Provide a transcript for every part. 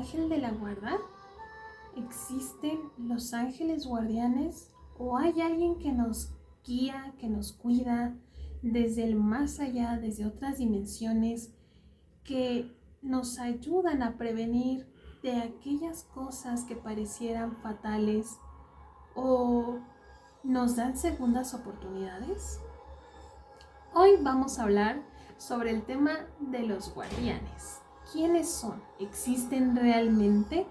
ángel de la guarda? ¿Existen los ángeles guardianes? ¿O hay alguien que nos guía, que nos cuida desde el más allá, desde otras dimensiones, que nos ayudan a prevenir de aquellas cosas que parecieran fatales o nos dan segundas oportunidades? Hoy vamos a hablar sobre el tema de los guardianes. ¿Quiénes son? ¿Existen realmente?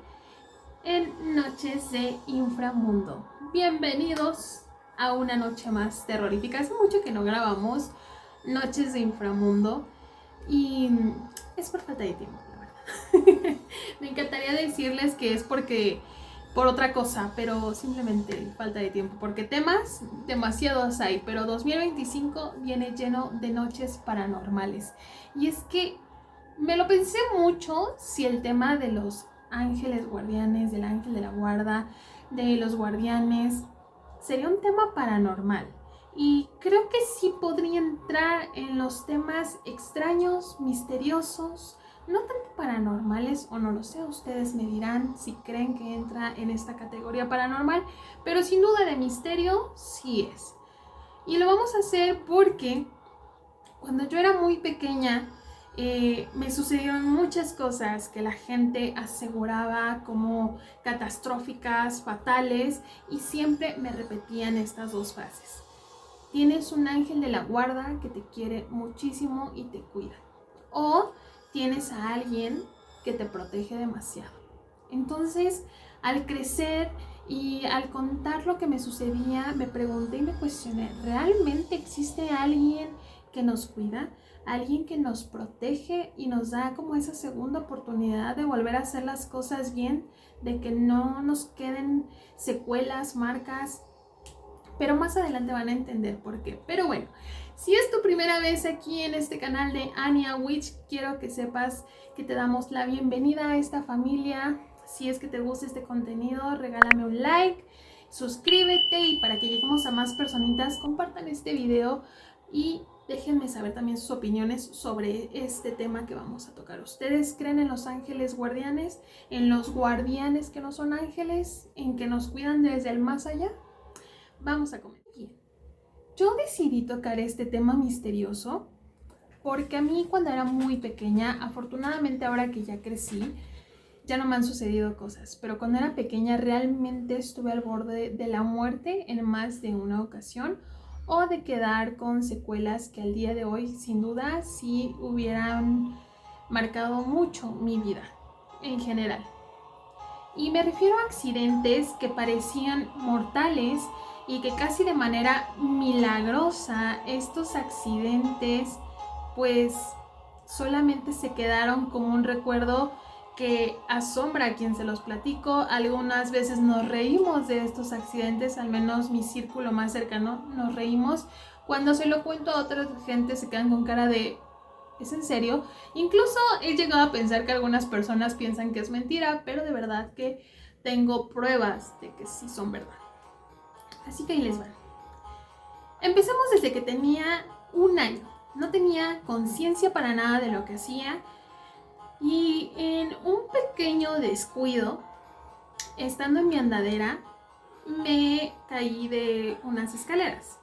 En Noches de Inframundo. Bienvenidos a una noche más terrorífica. Hace mucho que no grabamos Noches de Inframundo y es por falta de tiempo, la verdad. Me encantaría decirles que es por otra cosa, pero simplemente falta de tiempo, porque temas demasiados hay, pero 2025 viene lleno de noches paranormales. Y es que me lo pensé mucho si el tema de los ángeles guardianes, del ángel de la guarda, de los guardianes, sería un tema paranormal. Y creo que sí podría entrar en los temas extraños, misteriosos, no tanto paranormales, o no lo sé, ustedes me dirán si creen que entra en esta categoría paranormal, pero sin duda de misterio sí es. Y lo vamos a hacer porque cuando yo era muy pequeña, me sucedieron muchas cosas que la gente aseguraba como catastróficas, fatales, y siempre me repetían estas dos frases. Tienes un ángel de la guarda que te quiere muchísimo y te cuida. O tienes a alguien que te protege demasiado. Entonces, al crecer y al contar lo que me sucedía, me pregunté y me cuestioné, ¿realmente existe alguien que nos cuida? Alguien que nos protege y nos da como esa segunda oportunidad de volver a hacer las cosas bien, de que no nos queden secuelas, marcas. Pero más adelante van a entender por qué. Pero bueno, si es tu primera vez aquí en este canal de Ania Witch, quiero que sepas que te damos la bienvenida a esta familia. Si es que te gusta este contenido, regálame un like, suscríbete, y para que lleguemos a más personitas, compartan este video y déjenme saber también sus opiniones sobre este tema que vamos a tocar. ¿Ustedes creen en los ángeles guardianes? ¿En los guardianes que no son ángeles? ¿En que nos cuidan desde el más allá? Vamos a comentar. Yo decidí tocar este tema misterioso porque a mí cuando era muy pequeña, afortunadamente ahora que ya crecí, ya no me han sucedido cosas, pero cuando era pequeña realmente estuve al borde de la muerte en más de una ocasión, o de quedar con secuelas que al día de hoy sin duda sí hubieran marcado mucho mi vida en general. Y me refiero a accidentes que parecían mortales y que casi de manera milagrosa estos accidentes pues solamente se quedaron como un recuerdo que asombra a quien se los platico. Algunas veces nos reímos de estos accidentes, al menos mi círculo más cercano nos reímos. Cuando se lo cuento a otra gente se quedan con cara de ¿es en serio? Incluso he llegado a pensar que algunas personas piensan que es mentira, pero de verdad que tengo pruebas de que sí son verdad. Así que ahí les va. Empecemos desde que tenía un año. No tenía conciencia para nada de lo que hacía. Y en un pequeño descuido, estando en mi andadera, me caí de unas escaleras.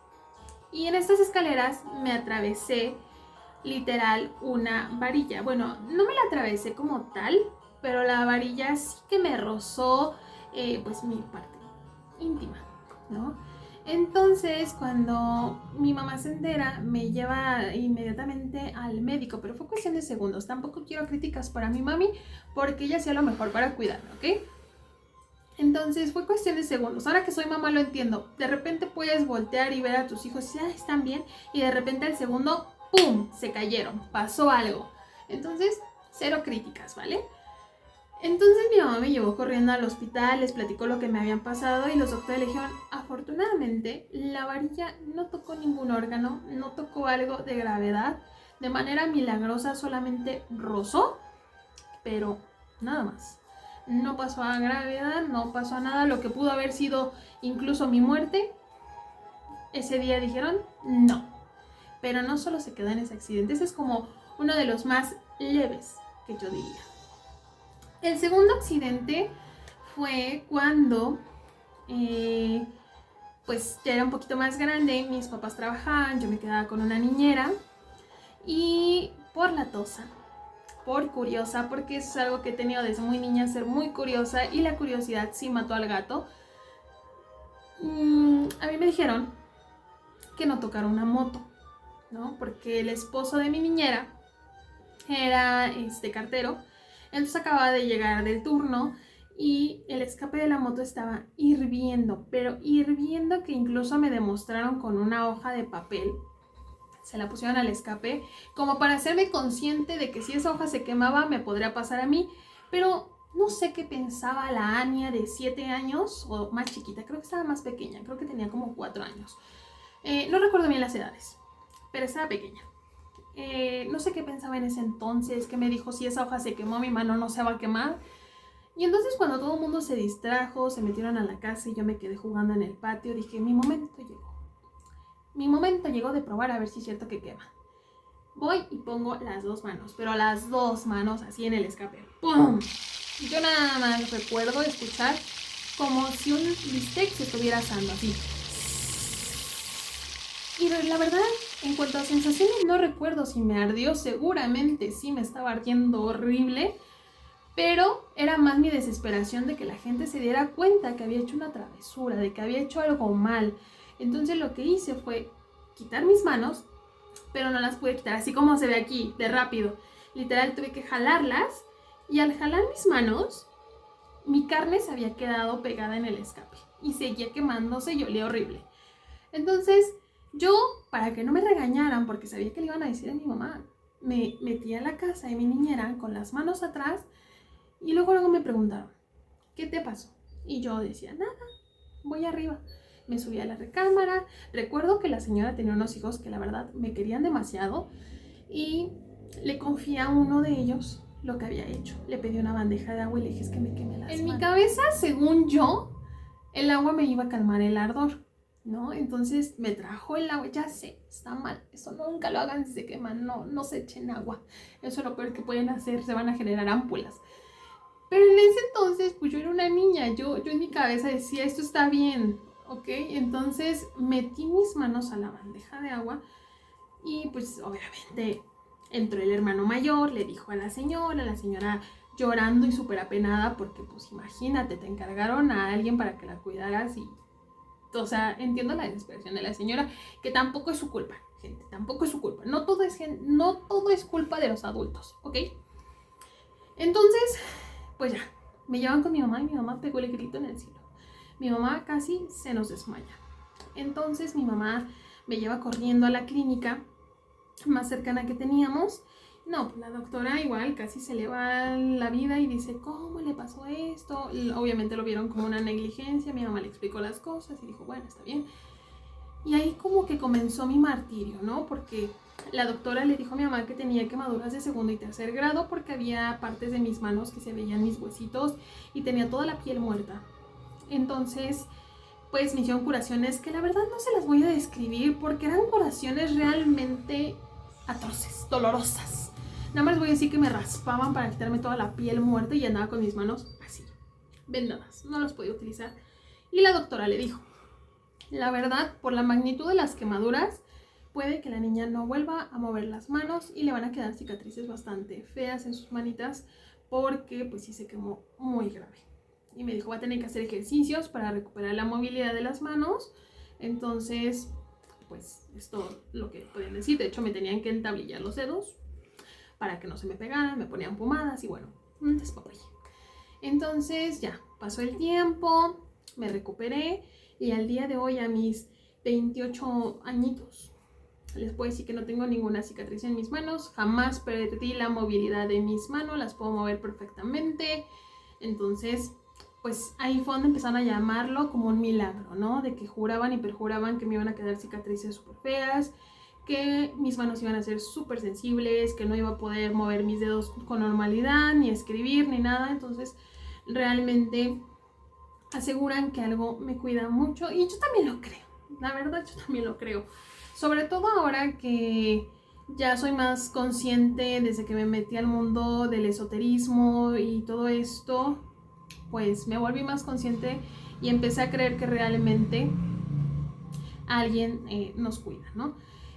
Y en estas escaleras me atravesé literal una varilla. Bueno, no me la atravesé como tal, pero la varilla sí que me rozó pues mi parte íntima, ¿no? Entonces cuando mi mamá se entera me lleva inmediatamente al médico, pero fue cuestión de segundos. Tampoco quiero críticas para mi mami porque ella hacía lo mejor para cuidarme, ¿ok? Entonces fue cuestión de segundos. Ahora que soy mamá lo entiendo. De repente puedes voltear y ver a tus hijos y están bien, y de repente al segundo ¡pum! Se cayeron, pasó algo. Entonces, cero críticas, ¿vale? Entonces mi mamá me llevó corriendo al hospital, les platicó lo que me habían pasado y los doctores le dijeron, afortunadamente la varilla no tocó ningún órgano, no tocó algo de gravedad, de manera milagrosa solamente rozó, pero nada más. No pasó a gravedad, no pasó a nada, lo que pudo haber sido incluso mi muerte. Ese día dijeron no. Pero no solo se quedó en ese accidente, ese es como uno de los más leves que yo diría. El segundo accidente fue cuando, pues ya era un poquito más grande, mis papás trabajaban, yo me quedaba con una niñera y por la tosa, por curiosa, porque eso es algo que he tenido desde muy niña, ser muy curiosa, y la curiosidad sí mató al gato. A mí me dijeron que no tocara una moto, ¿no? Porque el esposo de mi niñera era cartero, entonces acababa de llegar del turno y el escape de la moto estaba hirviendo, pero hirviendo, que incluso me demostraron con una hoja de papel, se la pusieron al escape como para hacerme consciente de que si esa hoja se quemaba me podría pasar a mí, pero no sé qué pensaba la Ania de 7 años o más chiquita, creo que estaba más pequeña, creo que tenía como 4 años. No recuerdo bien las edades, pero estaba pequeña. No sé qué pensaba en ese entonces, que me dijo, si esa hoja se quemó, mi mano no se va a quemar. Y entonces cuando todo el mundo se distrajo, se metieron a la casa y yo me quedé jugando en el patio, dije, mi momento llegó. Mi momento llegó de probar a ver si es cierto que quema. Voy y pongo las dos manos, pero las dos manos así en el escape. ¡Pum! Yo nada más recuerdo escuchar como si un bistec se estuviera asando, así. Y la verdad, en cuanto a sensaciones, no recuerdo si me ardió, seguramente sí me estaba ardiendo horrible, pero era más mi desesperación de que la gente se diera cuenta que había hecho una travesura, de que había hecho algo mal. Entonces lo que hice fue quitar mis manos, pero no las pude quitar, así como se ve aquí, de rápido. Literal tuve que jalarlas, y al jalar mis manos, mi carne se había quedado pegada en el escape y seguía quemándose y olía horrible. Entonces yo, para que no me regañaran, porque sabía que le iban a decir a mi mamá, me metí a la casa de mi niñera con las manos atrás y luego me preguntaron, ¿qué te pasó? Y yo decía, nada, voy arriba. Me subí a la recámara. Recuerdo que la señora tenía unos hijos que la verdad me querían demasiado y le confié a uno de ellos lo que había hecho. Le pedí una bandeja de agua y le dije, es que me quemé las manos. En mi cabeza, según yo, el agua me iba a calmar el ardor, ¿no? Entonces me trajo el agua. Ya sé, está mal, eso nunca lo hagan si se queman, no se echen agua. Eso es lo peor que pueden hacer, se van a generar ámpulas. Pero en ese entonces, pues yo era una niña, yo en mi cabeza decía, esto está bien, ¿ok? Entonces metí mis manos a la bandeja de agua y pues obviamente entró el hermano mayor, le dijo a la señora llorando y súper apenada porque pues imagínate, te encargaron a alguien para que la cuidaras y, o sea, entiendo la desesperación de la señora, que tampoco es su culpa, gente, tampoco es su culpa, no todo es culpa de los adultos, ¿ok? Entonces, pues ya, me llevan con mi mamá y mi mamá pegó el grito en el cielo. Mi mamá casi se nos desmaya. Entonces mi mamá me lleva corriendo a la clínica más cercana que teníamos. No, pues la doctora igual casi se le va la vida y dice, ¿cómo le pasó esto? Y obviamente lo vieron como una negligencia, mi mamá le explicó las cosas y dijo, bueno, está bien. Y ahí como que comenzó mi martirio, ¿no? Porque la doctora le dijo a mi mamá que tenía quemaduras de segundo y tercer grado porque había partes de mis manos que se veían mis huesitos y tenía toda la piel muerta. Entonces, pues me hicieron curaciones que la verdad no se las voy a describir porque eran curaciones realmente atroces, dolorosas. Nada más les voy a decir que me raspaban para quitarme toda la piel muerta y andaba con mis manos así, vendadas, no las podía utilizar. Y la doctora le dijo, la verdad, por la magnitud de las quemaduras, puede que la niña no vuelva a mover las manos y le van a quedar cicatrices bastante feas en sus manitas porque pues sí se quemó muy grave. Y me dijo, va a tener que hacer ejercicios para recuperar la movilidad de las manos. Entonces, pues es todo lo que podían decir. De hecho, me tenían que entablillar los dedos para que no se me pegaran, me ponían pomadas y bueno, un despapalle. Entonces ya, pasó el tiempo, me recuperé y al día de hoy, a mis 28 añitos, les puedo decir que no tengo ninguna cicatriz en mis manos, jamás perdí la movilidad de mis manos, las puedo mover perfectamente. Entonces, pues ahí fue donde empezaron a llamarlo como un milagro, ¿no? De que juraban y perjuraban que me iban a quedar cicatrices súper feas, que mis manos iban a ser súper sensibles, que no iba a poder mover mis dedos con normalidad, ni escribir, ni nada. Entonces, realmente aseguran que algo me cuida mucho y yo también lo creo, la verdad yo también lo creo, sobre todo ahora que Ya soy más consciente desde que me metí al mundo del esoterismo y todo esto, pues me volví más consciente y empecé a creer que realmente alguien nos cuida, ¿no?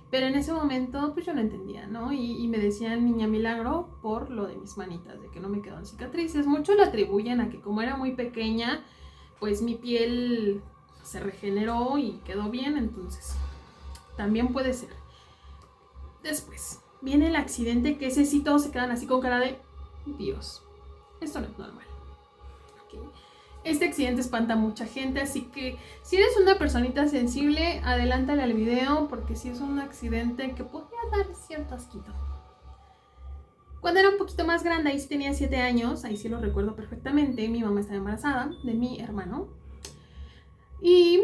Pero en ese momento pues yo no entendía, ¿no? Y me decían niña milagro por lo de mis manitas, de que no me quedaban cicatrices. Muchos lo atribuyen a que como era muy pequeña, pues mi piel se regeneró y quedó bien, entonces también puede ser. Después viene el accidente, que ese sí todos se quedan así con cara de Dios, esto no es normal. Okay. Este accidente espanta a mucha gente, así que si eres una personita sensible, adelántale al video porque si es un accidente que podría dar cierto asquito. Cuando era un poquito más grande, ahí sí tenía 7 años, ahí sí lo recuerdo perfectamente, mi mamá estaba embarazada de mi hermano y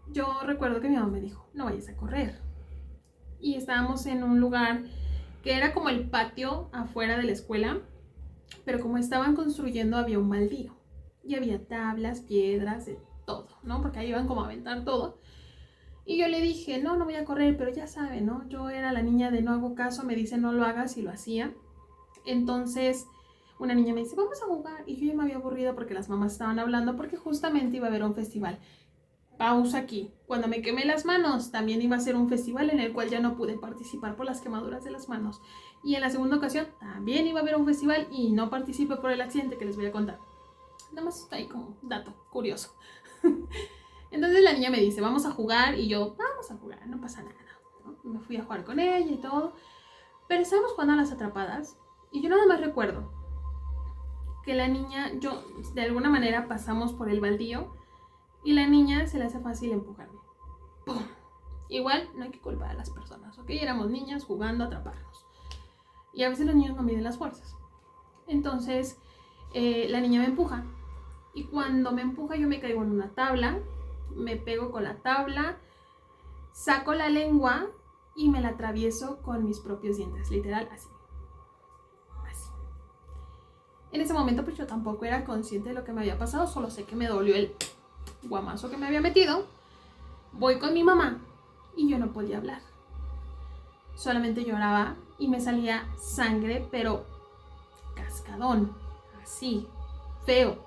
yo recuerdo que mi mamá me dijo, no vayas a correr. Y estábamos en un lugar que era como el patio afuera de la escuela, pero como estaban construyendo había un baldío. Y había tablas, piedras, de todo, ¿no? Porque ahí iban como a aventar todo. Y yo le dije, no voy a correr, pero ya sabe, ¿no? Yo era la niña de no hago caso, me dice no lo hagas y lo hacía. Entonces una niña me dice, vamos a jugar. Y yo ya me había aburrido porque las mamás estaban hablando porque justamente iba a haber un festival. Pausa aquí. Cuando me quemé las manos, también iba a ser un festival en el cual ya no pude participar por las quemaduras de las manos. Y en la segunda ocasión también iba a haber un festival y no participé por el accidente que les voy a contar. Nada más está ahí como dato curioso. Entonces la niña me dice, vamos a jugar. Y yo, vamos a jugar, no pasa nada, ¿no? Me fui a jugar con ella y todo. Pero estábamos jugando a las atrapadas. Y yo nada más recuerdo que la niña, yo de alguna manera pasamos por el baldío. Y la niña se le hace fácil empujarme. ¡Pum! Igual no hay que culpar a las personas, ¿ok? Éramos niñas jugando a atraparnos. Y a veces los niños no miden las fuerzas. Entonces la niña me empuja. Y cuando me empuja yo me caigo en una tabla. Me pego con la tabla. Saco la lengua y me la atravieso con mis propios dientes. Literal, así. Así. En ese momento pues yo tampoco era consciente de lo que me había pasado. Solo sé que me dolió el guamazo que me había metido. Voy con mi mamá y yo no podía hablar. Solamente lloraba y me salía sangre, pero cascadón, así, feo.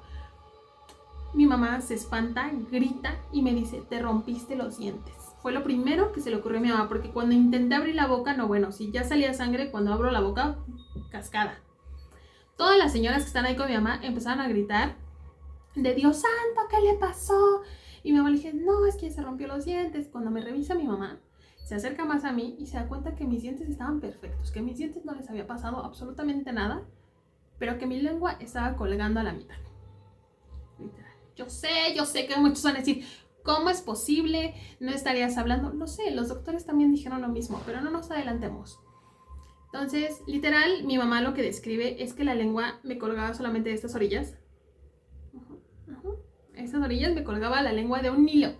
Mi mamá se espanta, grita y me dice, te rompiste los dientes. Fue lo primero que se le ocurrió a mi mamá, porque cuando intenté abrir la boca, no, bueno, si ya salía sangre, cuando abro la boca, cascada. Todas las señoras que están ahí con mi mamá empezaron a gritar, de Dios santo, ¿qué le pasó? Y mi mamá le dije, no, es que se rompió los dientes. Cuando me revisa mi mamá, se acerca más a mí y se da cuenta que mis dientes estaban perfectos, que mis dientes no les había pasado absolutamente nada, pero que mi lengua estaba colgando a la mitad. Literal. Yo sé que muchos van a decir, ¿cómo es posible? ¿No estarías hablando? Lo sé, los doctores también dijeron lo mismo, pero no nos adelantemos. Entonces, literal, mi mamá lo que describe es que la lengua me colgaba solamente de estas orillas. Estas orillas me colgaba la lengua de un hilo,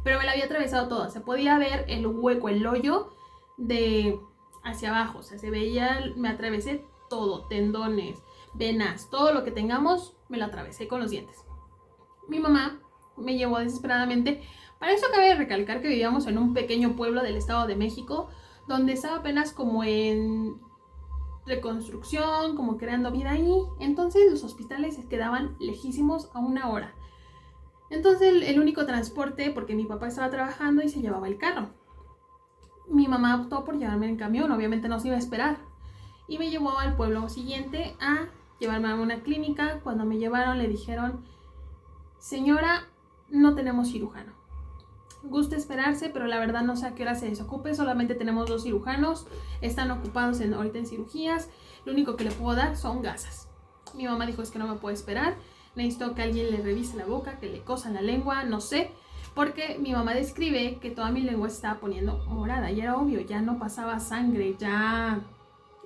pero me la había atravesado toda. Se podía ver el hueco, el hoyo de hacia abajo, o sea, se veía, me atravesé todo, tendones, venas, todo lo que tengamos, me lo atravesé con los dientes. Mi mamá me llevó desesperadamente. Para eso cabe recalcar que vivíamos en un pequeño pueblo del Estado de México, donde estaba apenas como en reconstrucción, como creando vida ahí. Entonces los hospitales se quedaban lejísimos a 1 hora. Entonces el único transporte, porque mi papá estaba trabajando y se llevaba el carro. Mi mamá optó por llevarme en camión, obviamente no se iba a esperar. Y me llevó al pueblo siguiente a llevarme a una clínica. Cuando me llevaron le dijeron, señora, no tenemos cirujano. Gusta esperarse, pero la verdad no sé a qué hora se desocupe. Solamente tenemos 2 cirujanos, están ocupados ahorita en cirugías. Lo único que le puedo dar son gasas. Mi mamá dijo, es que no me puedo esperar. Necesito que alguien le revise la boca, que le cosan la lengua, no sé. Porque mi mamá describe que toda mi lengua se estaba poniendo morada. Y era obvio, ya no pasaba sangre, ya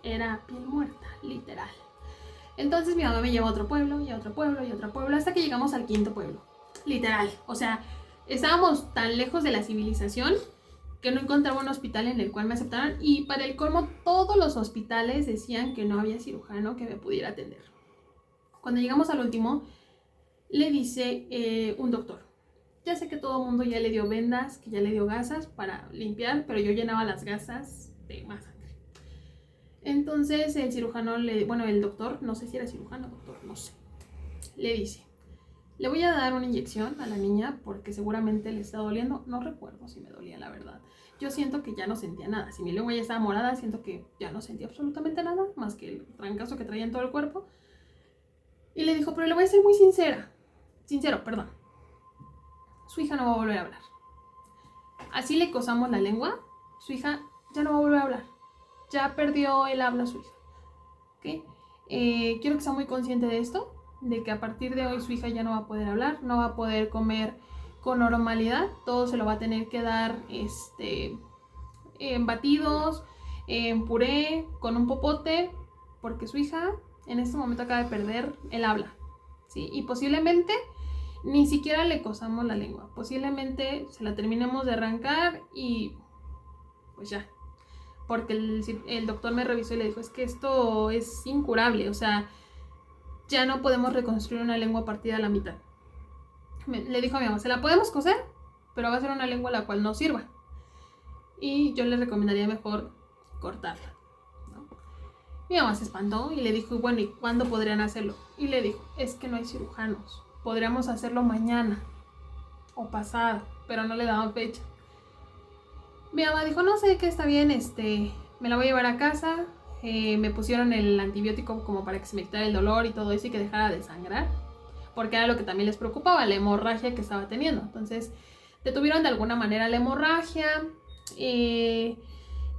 era piel muerta, literal. Entonces mi mamá me llevó a otro pueblo, y a otro pueblo, y a otro pueblo, hasta que llegamos al 5.º pueblo. Literal, o sea, estábamos tan lejos de la civilización que no encontraba un hospital en el cual me aceptaran. Y para el colmo, todos los hospitales decían que no había cirujano que me pudiera atender. Cuando llegamos al último, le dice un doctor, ya sé que todo el mundo ya le dio vendas, que ya le dio gasas para limpiar, pero yo llenaba las gasas de más sangre. Entonces el cirujano, el doctor, no sé si era cirujano o doctor, no sé, le dice, le voy a dar una inyección a la niña porque seguramente le está doliendo. No recuerdo si me dolía, la verdad. Yo siento que ya no sentía nada. Si mi lengua ya estaba morada, siento que ya no sentía absolutamente nada, más que el trancazo que traía en todo el cuerpo. Y le dijo, pero le voy a ser muy sincero, perdón. Su hija no va a volver a hablar. Así le cosamos la lengua, su hija ya no va a volver a hablar. Ya perdió el habla su hija. ¿Okay? Quiero que sea muy consciente de esto, de que a partir de hoy su hija ya no va a poder hablar, no va a poder comer con normalidad, todo se lo va a tener que dar en batidos, en puré, con un popote, porque su hija en este momento acaba de perder el habla, ¿sí? Y posiblemente ni siquiera le cosamos la lengua, posiblemente se la terminemos de arrancar y pues ya, porque el doctor me revisó y le dijo, es que esto es incurable, o sea, ya no podemos reconstruir una lengua partida a la mitad. Le dijo a mi mamá, se la podemos coser, pero va a ser una lengua la cual no sirva. Y yo le recomendaría mejor cortarla, ¿no? Mi mamá se espantó y le dijo, bueno, ¿y cuándo podrían hacerlo? Y le dijo, es que no hay cirujanos, podríamos hacerlo mañana o pasado, pero no le daban fecha. Mi mamá dijo, no sé, que está bien, me la voy a llevar a casa. Me pusieron el antibiótico como para que se me quitara el dolor y todo eso y que dejara de sangrar, porque era lo que también les preocupaba, la hemorragia que estaba teniendo. Entonces detuvieron de alguna manera la hemorragia,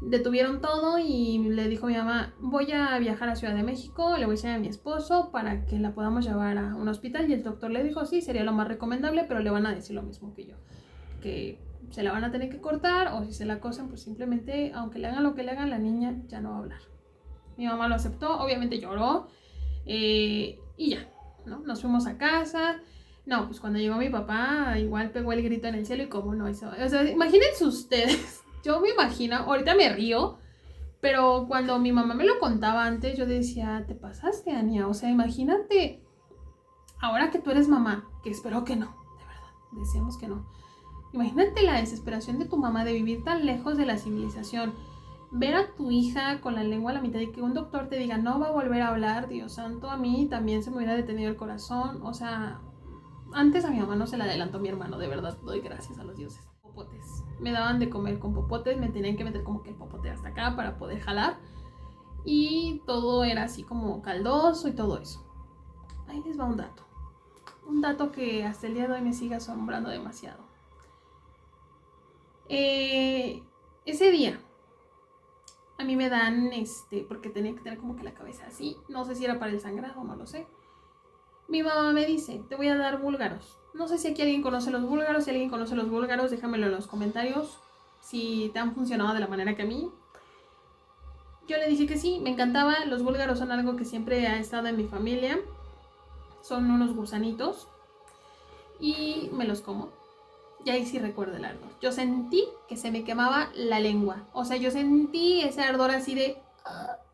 detuvieron todo y le dijo a mi mamá, voy a viajar a Ciudad de México, le voy a decir a mi esposo para que la podamos llevar a un hospital. Y el doctor le dijo, sí, sería lo más recomendable, pero le van a decir lo mismo que yo, que se la van a tener que cortar, o si se la cosen, pues simplemente, aunque le hagan lo que le hagan, la niña ya no va a hablar. Mi mamá lo aceptó, obviamente lloró, y ya, ¿no? Nos fuimos a casa. No, pues cuando llegó mi papá, igual pegó el grito en el cielo y cómo no hizo. O sea, imagínense ustedes, yo me imagino, ahorita me río, pero cuando mi mamá me lo contaba antes, yo decía, te pasaste, Ania. O sea, imagínate, ahora que tú eres mamá, que espero que no, de verdad, deseamos que no. Imagínate la desesperación de tu mamá de vivir tan lejos de la civilización, ver a tu hija con la lengua a la mitad y que un doctor te diga no va a volver a hablar. Dios santo, a mí también se me hubiera detenido el corazón. O sea, antes a mi mamá no se le adelantó mi hermano, de verdad, doy gracias a los dioses. Popotes, me daban de comer con popotes, me tenían que meter como que el popote hasta acá para poder jalar y todo era así como caldoso y todo eso. Ahí les va un dato que hasta el día de hoy me sigue asombrando demasiado. Ese día a mí me dan, porque tenía que tener como que la cabeza así, no sé si era para el sangrado, no lo sé. Mi mamá me dice, te voy a dar búlgaros. No sé si aquí alguien conoce los búlgaros, si alguien conoce los búlgaros, déjamelo en los comentarios, si te han funcionado de la manera que a mí. Yo le dije que sí, me encantaba, los búlgaros son algo que siempre ha estado en mi familia, son unos gusanitos y me los como. Y ahí sí recuerdo el ardor. Yo sentí que se me quemaba la lengua. O sea, yo sentí ese ardor así de,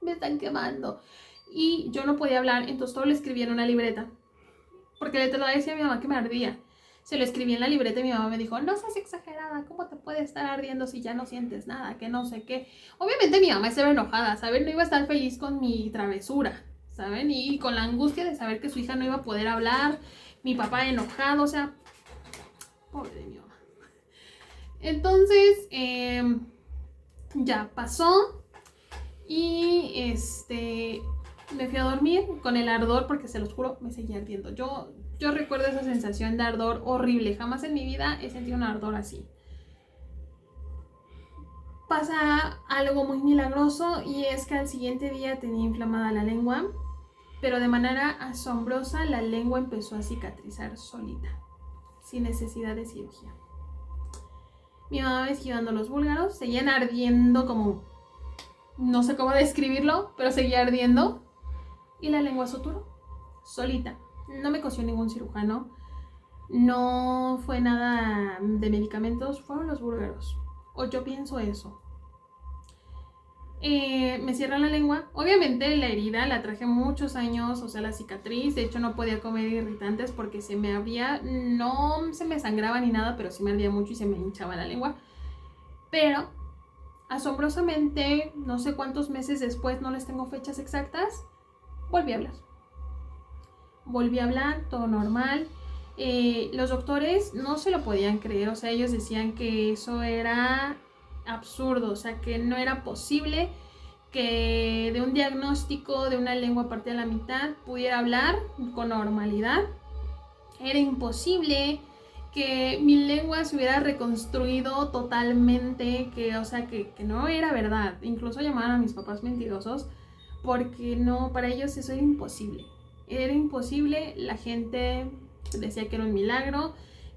me están quemando. Y yo no podía hablar, entonces todo lo escribí en una libreta. Porque le decía a mi mamá que me ardía. Se lo escribí en la libreta y mi mamá me dijo, no seas exagerada, ¿cómo te puede estar ardiendo si ya no sientes nada? Que no sé qué. Obviamente mi mamá estaba enojada, ¿saben? No iba a estar feliz con mi travesura, ¿saben? Y con la angustia de saber que su hija no iba a poder hablar. Mi papá enojado, o sea, pobre de mi mamá. Entonces, ya pasó y me fui a dormir con el ardor porque se los juro, me seguía ardiendo. Yo recuerdo esa sensación de ardor horrible. Jamás en mi vida he sentido un ardor así. Pasa algo muy milagroso y es que al siguiente día tenía inflamada la lengua, pero de manera asombrosa la lengua empezó a cicatrizar solita, sin necesidad de cirugía. Mi mamá me siguió dando los búlgaros, seguían ardiendo como, no sé cómo describirlo, pero seguía ardiendo. Y la lengua suturó, solita. No me cosió ningún cirujano, no fue nada de medicamentos, fueron los búlgaros. O yo pienso eso. Me cierran la lengua. Obviamente la herida la traje muchos años, o sea, la cicatriz. De hecho no podía comer irritantes porque se me abría, no se me sangraba ni nada, pero sí me ardía mucho y se me hinchaba la lengua. Pero Asombrosamente, no sé cuántos meses después, no les tengo fechas exactas, volví a hablar. Volví a hablar, todo normal. Los doctores no se lo podían creer, o sea, ellos decían que eso era absurdo, o sea, que no era posible que de un diagnóstico de una lengua partida a la mitad pudiera hablar con normalidad. Era imposible que mi lengua se hubiera reconstruido totalmente, o sea, que no era verdad. Incluso llamaban a mis papás mentirosos porque no, para ellos eso era imposible. Era imposible, la gente decía que era un milagro,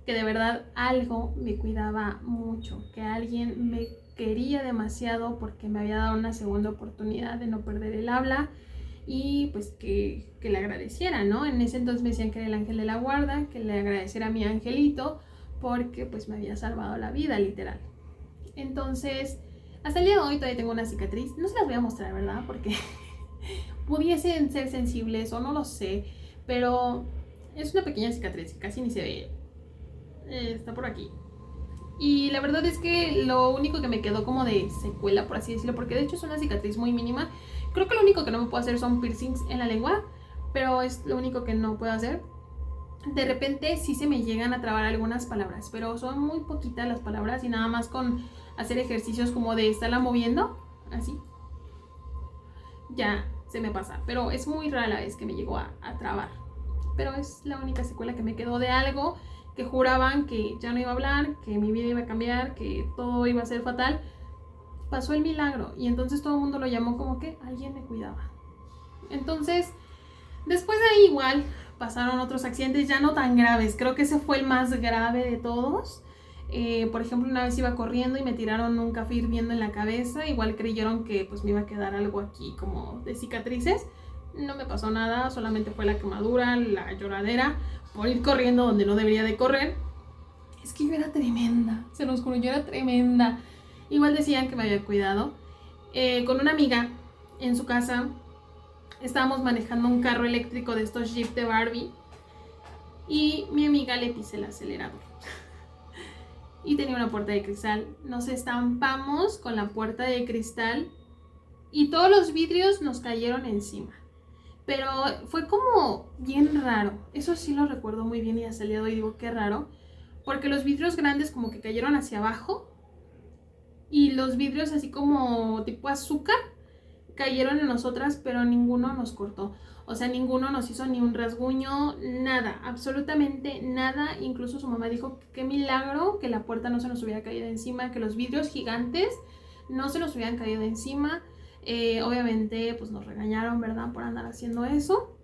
que de verdad algo me cuidaba mucho, que alguien me quería demasiado porque me había dado una segunda oportunidad de no perder el habla y pues que le agradeciera, ¿no? En ese entonces me decían que era el ángel de la guarda, que le agradeciera a mi angelito porque pues me había salvado la vida, literal. Entonces, hasta el día de hoy todavía tengo una cicatriz, no se las voy a mostrar, ¿verdad? Porque pudiesen ser sensibles o no lo sé, pero es una pequeña cicatriz, casi ni se ve, está por aquí. Y la verdad es que lo único que me quedó como de secuela, por así decirlo, porque de hecho es una cicatriz muy mínima. Creo que lo único que no me puedo hacer son piercings en la lengua, pero es lo único que no puedo hacer. De repente sí se me llegan a trabar algunas palabras, pero son muy poquitas las palabras y nada más con hacer ejercicios como de estarla moviendo, así, ya se me pasa. Pero es muy rara la vez que me llegó a trabar. Pero es la única secuela que me quedó de algo que juraban que ya no iba a hablar, que mi vida iba a cambiar, que todo iba a ser fatal. Pasó el milagro y entonces todo el mundo lo llamó como que alguien me cuidaba. Entonces, después de ahí igual pasaron otros accidentes ya no tan graves. Creo que ese fue el más grave de todos. Por ejemplo, una vez iba corriendo y me tiraron un café hirviendo en la cabeza. Igual creyeron que pues me iba a quedar algo aquí como de cicatrices. No me pasó nada, solamente fue la quemadura, la lloradera por ir corriendo donde no debería de correr. Es que yo era tremenda, se los juro, yo era tremenda. Igual decían que me había cuidado. Con una amiga en su casa estábamos manejando un carro eléctrico de estos Jeep de Barbie y mi amiga le pise el acelerador y tenía una puerta de cristal. Nos estampamos con la puerta de cristal y todos los vidrios nos cayeron encima. Pero fue como bien raro. Eso sí lo recuerdo muy bien y hasta el día de hoy digo qué raro. Porque los vidrios grandes como que cayeron hacia abajo. Y los vidrios así como tipo azúcar cayeron en nosotras, pero ninguno nos cortó. O sea, ninguno nos hizo ni un rasguño, nada, absolutamente nada. Incluso su mamá dijo que qué milagro que la puerta no se nos hubiera caído encima, que los vidrios gigantes no se nos hubieran caído encima. Obviamente pues nos regañaron, ¿verdad? Por andar haciendo eso.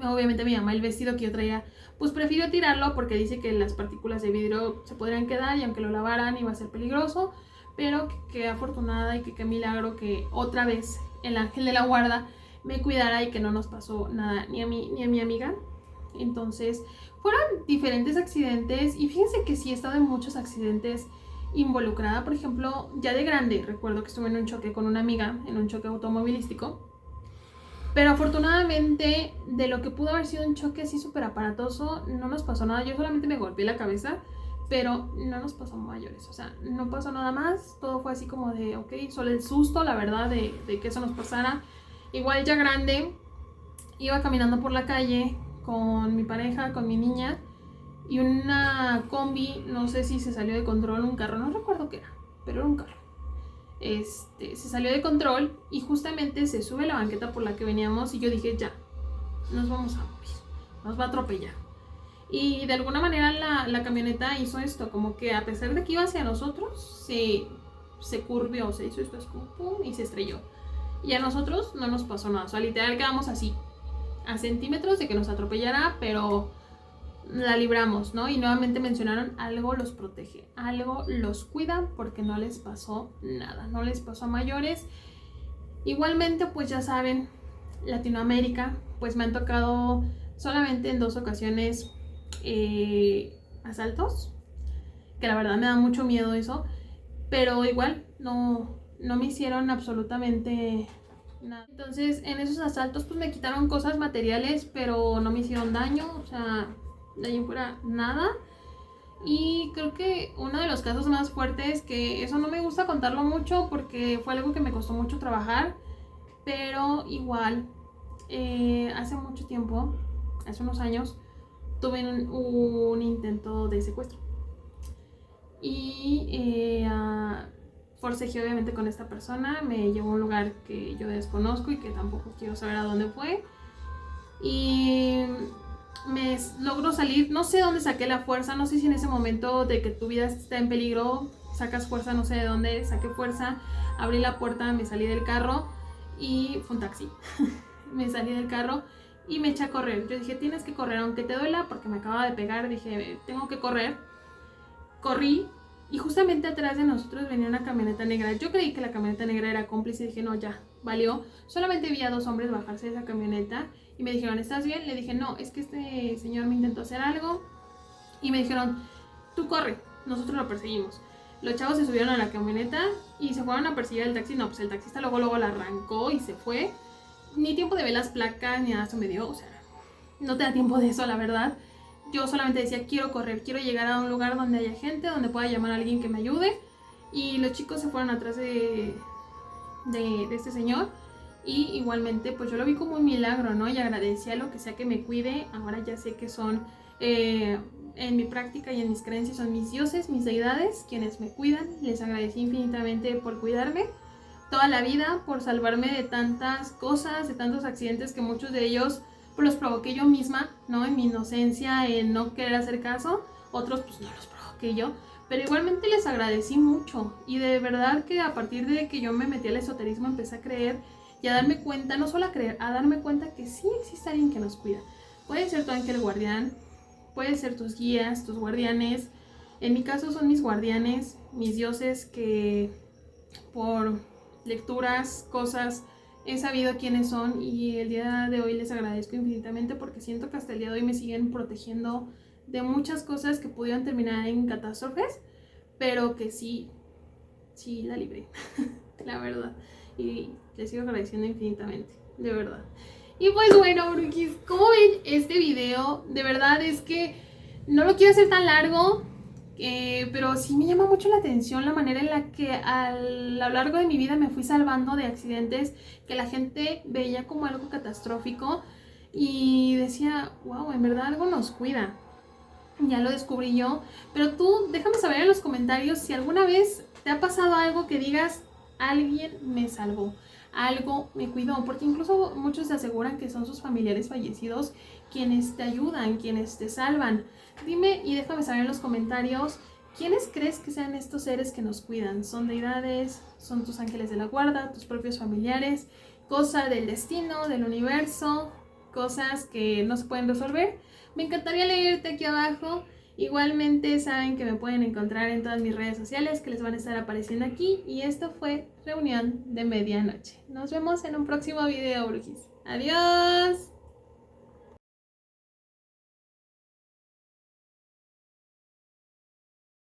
Obviamente mi mamá el vestido que yo traía pues prefirió tirarlo porque dice que las partículas de vidrio se podrían quedar y aunque lo lavaran iba a ser peligroso, pero que afortunada y que qué milagro que otra vez el ángel de la guarda me cuidara y que no nos pasó nada ni a mí ni a mi amiga. Entonces fueron diferentes accidentes y fíjense que sí he estado en muchos accidentes involucrada. Por ejemplo, ya de grande recuerdo que estuve en un choque con una amiga, en un choque automovilístico, pero afortunadamente de lo que pudo haber sido un choque así súper aparatoso no nos pasó nada. Yo solamente me golpeé la cabeza, pero no nos pasó mayores, o sea, no pasó nada más. Todo fue así como de ok, solo el susto, la verdad, de que eso nos pasara. Igual ya grande iba caminando por la calle con mi pareja, con mi niña, y una combi, no sé si se salió de control, un carro, no recuerdo qué era, pero era un carro. Se salió de control y justamente se sube la banqueta por la que veníamos y yo dije, ya, nos vamos a morir, nos va a atropellar. Y de alguna manera la camioneta hizo esto, como que a pesar de que iba hacia nosotros, se curvió, se hizo esto, es como pum, y se estrelló. Y a nosotros no nos pasó nada, o sea, literal quedamos así, a centímetros de que nos atropellara, pero la libramos, ¿no? Y nuevamente mencionaron, algo los protege, algo los cuida porque no les pasó nada, no les pasó a mayores. Igualmente, pues ya saben, Latinoamérica, pues me han tocado solamente en 2 ocasiones asaltos, que la verdad me da mucho miedo eso, pero igual no me hicieron absolutamente nada. Entonces en esos asaltos pues me quitaron cosas materiales, pero no me hicieron daño, o sea, de ahí fuera nada. Y creo que uno de los casos más fuertes, que eso no me gusta contarlo mucho porque fue algo que me costó mucho trabajar, pero igual, hace mucho tiempo, hace unos años, tuve un intento de secuestro. Y forcejeé obviamente con esta persona, me llevó a un lugar que yo desconozco y que tampoco quiero saber a dónde fue. Y me logro salir, no sé dónde saqué la fuerza, no sé si en ese momento de que tu vida está en peligro, sacas fuerza, no sé de dónde, saqué fuerza, abrí la puerta, me salí del carro y fue un taxi. Me salí del carro y me eché a correr. Yo dije, tienes que correr aunque te duela, porque me acababa de pegar, dije, tengo que correr. Corrí y justamente atrás de nosotros venía una camioneta negra. Yo creí que la camioneta negra era cómplice y dije, no, ya, valió. Solamente vi a 2 hombres bajarse de esa camioneta y me dijeron, ¿estás bien? Le dije, no, es que este señor me intentó hacer algo. Y me dijeron, tú corre, nosotros lo perseguimos. Los chavos se subieron a la camioneta y se fueron a perseguir al taxi. No, pues el taxista luego la arrancó y se fue. Ni tiempo de ver las placas ni nada, eso me dio, o sea, no te da tiempo de eso, la verdad. Yo solamente decía, quiero correr, quiero llegar a un lugar donde haya gente, donde pueda llamar a alguien que me ayude. Y los chicos se fueron atrás de este señor. Y igualmente, pues yo lo vi como un milagro, ¿no? Y agradecía lo que sea que me cuide. Ahora ya sé que son, en mi práctica y en mis creencias, son mis dioses, mis deidades, quienes me cuidan. Les agradecí infinitamente por cuidarme toda la vida, por salvarme de tantas cosas, de tantos accidentes que muchos de ellos pues los provoqué yo misma, ¿no? En mi inocencia, en no querer hacer caso. Otros pues no los provoqué yo. Pero igualmente les agradecí mucho. Y de verdad que a partir de que yo me metí al esoterismo empecé a creer y a darme cuenta, no solo a creer, a darme cuenta que sí existe alguien que nos cuida. Puede ser tu ángel guardián, puede ser tus guías, tus guardianes. En mi caso son mis guardianes, mis dioses que por lecturas, cosas, he sabido quiénes son y el día de hoy les agradezco infinitamente porque siento que hasta el día de hoy me siguen protegiendo de muchas cosas que pudieron terminar en catástrofes, pero que sí la libré, la verdad. Y les sigo agradeciendo infinitamente, de verdad. Y pues bueno, brujis, como ven este video, de verdad es que no lo quiero hacer tan largo. Pero sí me llama mucho la atención la manera en la que a lo largo de mi vida me fui salvando de accidentes que la gente veía como algo catastrófico y decía, wow, en verdad algo nos cuida. Ya lo descubrí yo, pero tú déjame saber en los comentarios si alguna vez te ha pasado algo que digas, alguien me salvó, algo me cuidó, porque incluso muchos se aseguran que son sus familiares fallecidos quienes te ayudan, quienes te salvan. Dime y déjame saber en los comentarios, ¿quiénes crees que sean estos seres que nos cuidan? ¿Son deidades? ¿Son tus ángeles de la guarda? ¿Tus propios familiares? ¿Cosa del destino, del universo? ¿Cosas que no se pueden resolver? Me encantaría leerte aquí abajo. Igualmente saben que me pueden encontrar en todas mis redes sociales que les van a estar apareciendo aquí. Y esto fue Reunión de Medianoche. Nos vemos en un próximo video, brujis. ¡Adiós!